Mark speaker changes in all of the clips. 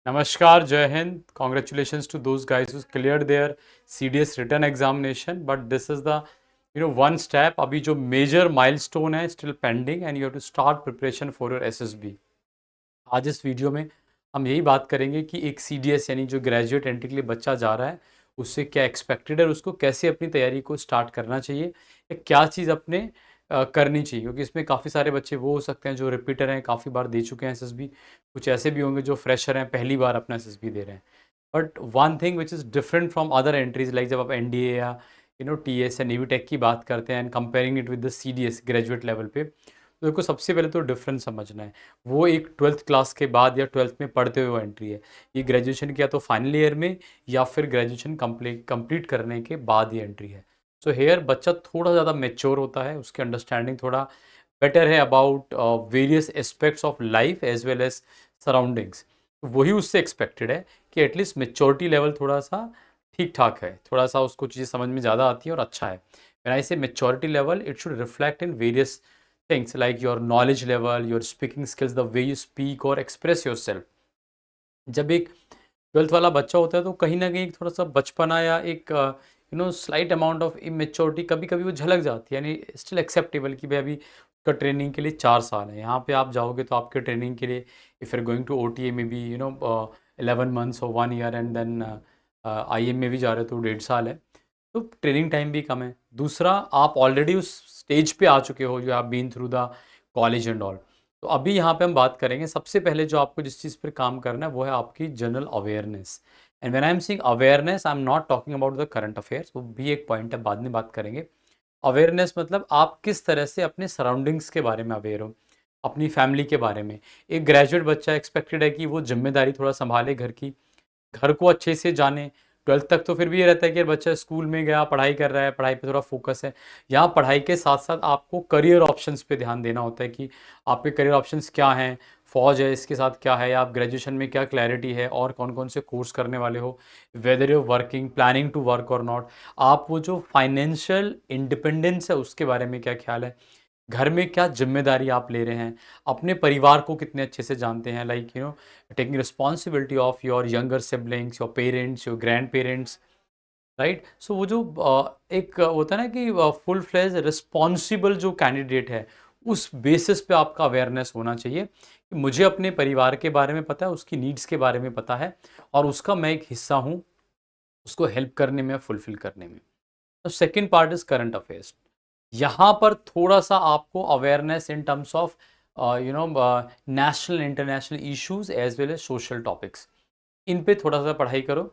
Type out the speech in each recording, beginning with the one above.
Speaker 1: Namaskar, Jai Hind. Congratulations to those guys who cleared their CDS written examination. But this is the one step. अभी जो major milestone है still pending and you have to start preparation for your SSB. आज इस video में हम यही बात करेंगे कि एक CDS यानी जो ग्रेजुएट एंट्री के लिए बच्चा जा रहा है उससे क्या एक्सपेक्टेड है, उसको कैसे अपनी तैयारी को स्टार्ट करना चाहिए, या क्या चीज़ अपने करनी चाहिए, क्योंकि इसमें काफ़ी सारे बच्चे वो हो सकते हैं जो रिपीटर हैं, काफ़ी बार दे चुके हैं एसएसबी। कुछ ऐसे भी होंगे जो फ्रेशर हैं, पहली बार अपना एसएसबी दे रहे हैं। But one thing which is different from other entries, like जब आप एनडीए या टीएस या नेवी टेक की बात करते हैं and comparing it with the CDS graduate level पे, तो देखो सबसे पहले तो डिफरेंस समझना है। वो एक 12th क्लास के बाद या 12th में पढ़ते हुए एंट्री है। ये ग्रेजुएशन किया तो फाइनल ईयर में या फिर ग्रेजुएशन कंप्लीट करने के बाद ये एंट्री है। सो हेयर बच्चा थोड़ा ज़्यादा मेच्योर होता है, उसकी अंडरस्टैंडिंग थोड़ा बेटर है about various aspects of life as well as surroundings. तो वही उससे एक्सपेक्टेड है कि एटलीस्ट मेच्योरिटी लेवल थोड़ा सा ठीक ठाक है, थोड़ा सा उसको चीज़ें समझ में ज़्यादा आती है और अच्छा है। व्हेन आई से maturity level, it should reflect in various things like your knowledge level, your speaking skills, the way you speak or express yourself. जब एक 12th वाला बच्चा होता है तो कहीं ना कहीं थोड़ा सा बचपना या एक स्लाइट अमाउंट ऑफ इमेच्योरिटी कभी कभी वो झलक जाती है, यानी स्टिल एक्सेप्टेबल कि भाई अभी उसका ट्रेनिंग के लिए 4 साल है। यहाँ पे आप जाओगे तो आपके ट्रेनिंग के लिए if you are going to OTA में भी 11 months और 1 year एंड देन IM में भी जा रहे हो तो 1.5 साल है, तो ट्रेनिंग टाइम भी कम है। दूसरा, आप ऑलरेडी उस स्टेज पे आ चुके हो, जो आप been through the college and all. तो अभी यहाँ पे हम बात करेंगे, सबसे पहले जो आपको जिस चीज़ पर काम करना है वो है आपकी general awareness. And when I am saying awareness, I am not talking about the current affairs, वो भी एक पॉइंट है, बाद में बात करेंगे। अवेयरनेस मतलब आप किस तरह से अपने सराउंडिंग्स के बारे में अवेयर हो, अपनी फैमिली के बारे में। एक ग्रेजुएट बच्चा एक्सपेक्टेड है कि वो जिम्मेदारी थोड़ा संभाले घर की, घर को अच्छे से जाने। 12th तक तो फिर भी ये रहता है कि बच्चा स्कूल में गया, पढ़ाई कर रहा है, पढ़ाई पे थोड़ा फोकस है। यहाँ पढ़ाई के साथ साथ आपको करियर ऑप्शंस पे ध्यान देना होता है कि आपके करियर ऑप्शंस क्या हैं। फौज है, इसके साथ क्या है, आप ग्रेजुएशन में क्या क्लैरिटी है और कौन कौन से कोर्स करने वाले हो, whether you working, planning to work और नॉट। आप वो जो फाइनेंशियल इंडिपेंडेंस है उसके बारे में क्या ख्याल है, घर में क्या जिम्मेदारी आप ले रहे हैं, अपने परिवार को कितने अच्छे से जानते हैं, like taking responsibility of your younger siblings, your parents, your grandparents, right. So वो जो एक होता है ना कि फुल फ्लेज रिस्पॉन्सिबल जो कैंडिडेट है, उस बेसिस पे आपका अवेयरनेस होना चाहिए कि मुझे अपने परिवार के बारे में पता है, उसकी नीड्स के बारे में पता है और उसका मैं एक हिस्सा हूँ, उसको हेल्प करने में, फुलफिल करने में। तो second part is current affairs. यहाँ पर थोड़ा सा आपको awareness in terms of national international issues as well as social topics, इन पे थोड़ा सा पढ़ाई करो,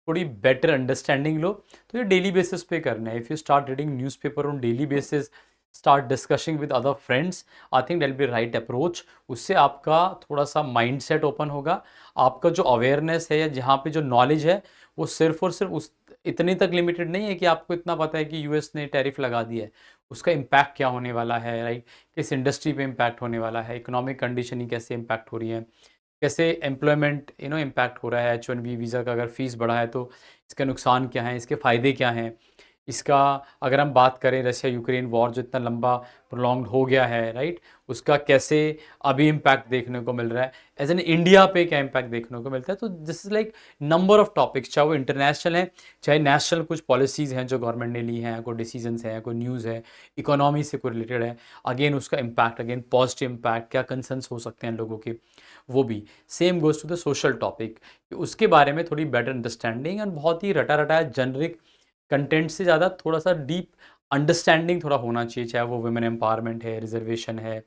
Speaker 1: थोड़ी बेटर अंडरस्टैंडिंग लो। तो ये डेली बेसिस पे करना है। If you start reading newspaper on daily basis, start discussing with other friends, I think that be right approach. उससे आपका थोड़ा सा माइंड सेट ओपन होगा। आपका जो अवेयरनेस है या जहाँ पे जो नॉलेज है वो सिर्फ और सिर्फ उस इतने तक लिमिटेड नहीं है कि आपको इतना पता है कि यूएस ने टैरिफ लगा दिया है, उसका इम्पैक्ट क्या होने वाला है, राइट, किस इंडस्ट्री पे इम्पैक्ट होने वाला है, इकोनॉमिक कंडीशनिंग कैसे इम्पैक्ट हो रही है, कैसे एम्प्लॉयमेंट इम्पैक्ट हो रहा है। H1B वीज़ा का अगर फीस बढ़ा है तो इसका नुकसान क्या है, इसके फ़ायदे क्या हैं। इसका अगर हम बात करें रशिया यूक्रेन वॉर जो इतना लंबा प्रोलॉन्ग्ड हो गया है, राइट, उसका कैसे अभी इम्पैक्ट देखने को मिल रहा है, एज एन इंडिया पे क्या इम्पैक्ट देखने को मिलता है। तो this is like number of topics, चाहे वो इंटरनेशनल है चाहे नेशनल, कुछ पॉलिसीज़ हैं जो गवर्नमेंट ने ली हैं, कोई डिसीजंस हैं, कोई न्यूज़ है, इकोनॉमी से कोई रिलेटेड है, अगेन उसका इम्पैक्ट, अगेन पॉजिटिव इम्पैक्ट, क्या कंसर्न्स हो सकते हैं लोगों के, वो भी। Same goes to the social topic, उसके बारे में थोड़ी बेटर अंडरस्टैंडिंग, एंड बहुत ही रटा रटाया जेनरिक कंटेंट से ज़्यादा थोड़ा सा डीप अंडरस्टैंडिंग थोड़ा होना चाहिए, चाहे वो वुमेन एम्पावरमेंट है, रिजर्वेशन है,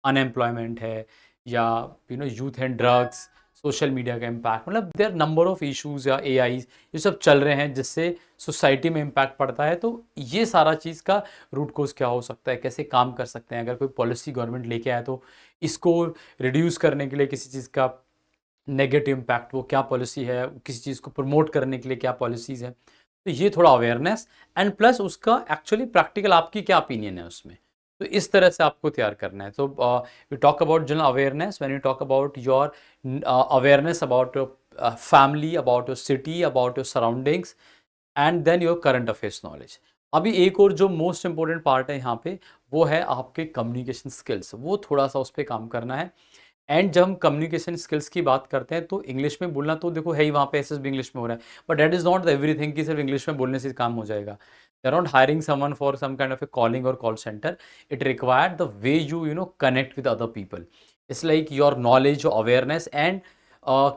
Speaker 1: अनएम्प्लॉयमेंट है, या youth and drugs, social media का इम्पैक्ट, मतलब देयर नंबर ऑफ इश्यूज़ या AI ये सब चल रहे हैं जिससे सोसाइटी में इम्पैक्ट पड़ता है। तो ये सारा चीज़ का रूट कोज क्या हो सकता है, कैसे काम कर सकते हैं, अगर कोई पॉलिसी गवर्नमेंट लेके आए तो इसको रिड्यूस करने के लिए किसी चीज़ का नेगेटिव इम्पैक्ट वो क्या पॉलिसी है, किसी चीज़ को प्रमोट करने के लिए क्या पॉलिसीज़ है। तो ये थोड़ा अवेयरनेस, एंड प्लस उसका एक्चुअली प्रैक्टिकल आपकी क्या ओपिनियन है उसमें। तो इस तरह से आपको तैयार करना है। तो we talk about general awareness when you talk about your awareness about your family, about your city, about your surroundings, and then your current affairs knowledge. अभी एक और जो मोस्ट इंपॉर्टेंट पार्ट है यहाँ पे, वो है आपके कम्युनिकेशन स्किल्स। वो थोड़ा सा उस पर काम करना है। एंड जब हम कम्युनिकेशन स्किल्स की बात करते हैं तो इंग्लिश में बोलना तो देखो है ही, वहाँ पे एसएसबी इंग्लिश में हो रहा है, but that is not everything कि सिर्फ इंग्लिश में बोलने से काम हो जाएगा। They are not hiring someone for some kind of a calling और call centre. It required the way you know connect with other people. It's like your knowledge, your awareness and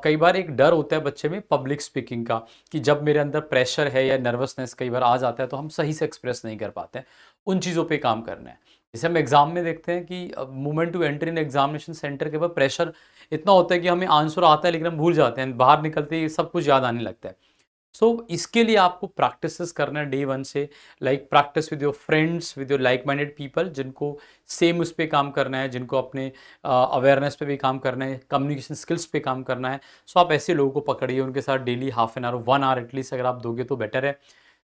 Speaker 1: कई बार एक डर होता है बच्चे में पब्लिक स्पीकिंग का, कि जब मेरे अंदर प्रेशर है या नर्वसनेस कई बार आ जाता है तो हम सही से एक्सप्रेस नहीं कर पाते हैं। उन चीज़ों पे काम करना है। जैसे हम एग्जाम में देखते हैं कि moment to enter in examination centre के बाद प्रेशर इतना होता है कि हमें आंसर आता है लेकिन हम भूल जाते हैं, बाहर निकलते ही सब कुछ याद आने लगता है। सो इसके लिए आपको प्रैक्टिसेस करना है डे वन से, like practice with your friends, with your like minded people जिनको सेम उस पर काम करना है, जिनको अपने अवेयरनेस पे भी काम करना है, कम्युनिकेशन स्किल्स पे काम करना है। सो आप ऐसे लोगों को पकड़िए, उनके साथ daily half an hour 1 hour at least अगर आप दोगे तो बेटर है,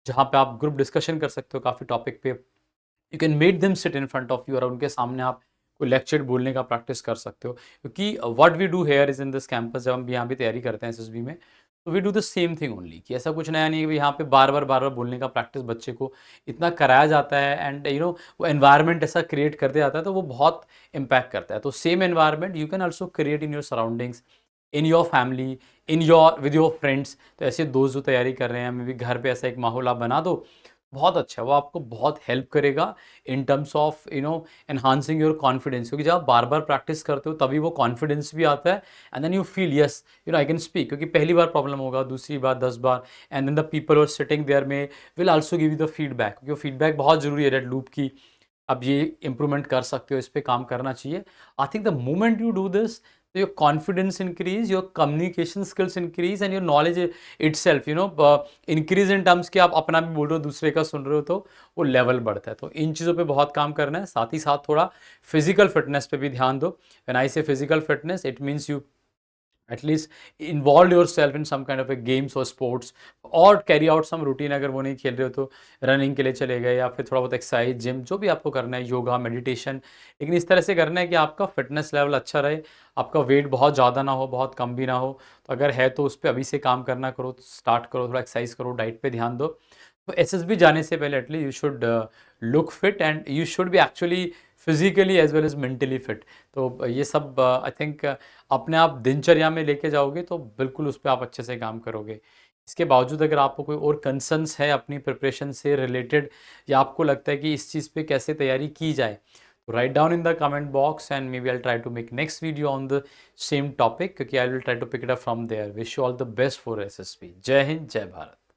Speaker 1: जहाँ पे आप ग्रुप डिस्कशन कर सकते हो काफ़ी टॉपिक पे। You can make them sit in front of you, और उनके सामने आप कोई लेक्चर बोलने का प्रैक्टिस कर सकते हो, क्योंकि what we do here is in this campus, जब हम यहाँ भी तैयारी करते हैं एसएसबी में, तो we do the same thing only, कि ऐसा कुछ नया नहीं है कि यहाँ पे बार बार बोलने का प्रैक्टिस बच्चे को इतना कराया जाता है, एंड यू नो वो एनवायरनमेंट ऐसा क्रिएट कर दिया जाता है तो वो बहुत इम्पैक्ट करता है। तो same environment you can also create in your surroundings, in your family, in your with your friends. तो ऐसे दोस्त जो तैयारी कर रहे हैं, मे बी घर पे ऐसा एक माहौल आप बना दो, बहुत अच्छा, वो आपको बहुत हेल्प करेगा इन terms of you know enhancing your confidence, क्योंकि जब आप बार बार प्रैक्टिस करते हो तभी वो कॉन्फिडेंस भी आता है, and then you feel yes you know I can speak, क्योंकि पहली बार प्रॉब्लम होगा, दूसरी बार, 10 बार, and then the people are sitting there में will also give you the feedback, क्योंकि फीडबैक बहुत जरूरी है रेड लूप की। अब ये इंप्रूवमेंट कर सकते हो, इस पे काम करना चाहिए। I think the moment you do this, your confidence increase, your communication skills increase, and your knowledge itself you know increase in terms कि आप अपना भी बोल रहे हो, दूसरे का सुन रहे हो, तो वो लेवल बढ़ता है। तो इन चीज़ों पे बहुत काम करना है, साथ ही साथ थोड़ा फिजिकल फिटनेस पे भी ध्यान दो। व्हेन आई से physical fitness, it means you at least involve yourself in some kind of a games or sports, और कैरी आउट सम रूटीन, अगर वो नहीं खेल रहे हो तो रनिंग के लिए चले गए, या फिर थोड़ा बहुत एक्सरसाइज, जिम, जो भी आपको करना है, योगा, मेडिटेशन, लेकिन इस तरह से करना है कि आपका फिटनेस लेवल अच्छा रहे, आपका वेट बहुत ज़्यादा ना हो, बहुत कम भी ना हो। तो अगर है तो उस पर अभी से काम करना करो, स्टार्ट करो, थोड़ा एक्सरसाइज करो, डाइट पे ध्यान दो। तो एसएसबी जाने से पहले at least you should look fit, and you should be actually physically as well as mentally fit. तो ये सब आई थिंक अपने आप दिनचर्या में लेके जाओगे तो बिल्कुल उस पर आप अच्छे से काम करोगे। इसके बावजूद अगर आपको कोई और कंसर्न्स है अपनी प्रिपरेशन से रिलेटेड, या आपको लगता है कि इस चीज़ पे कैसे तैयारी की जाए, तो write down in the comment box, and maybe I try to make next video on the same topic, क्योंकि I will try to pick it up from there. Wish you all the best for SSB. जय हिंद, जय भारत।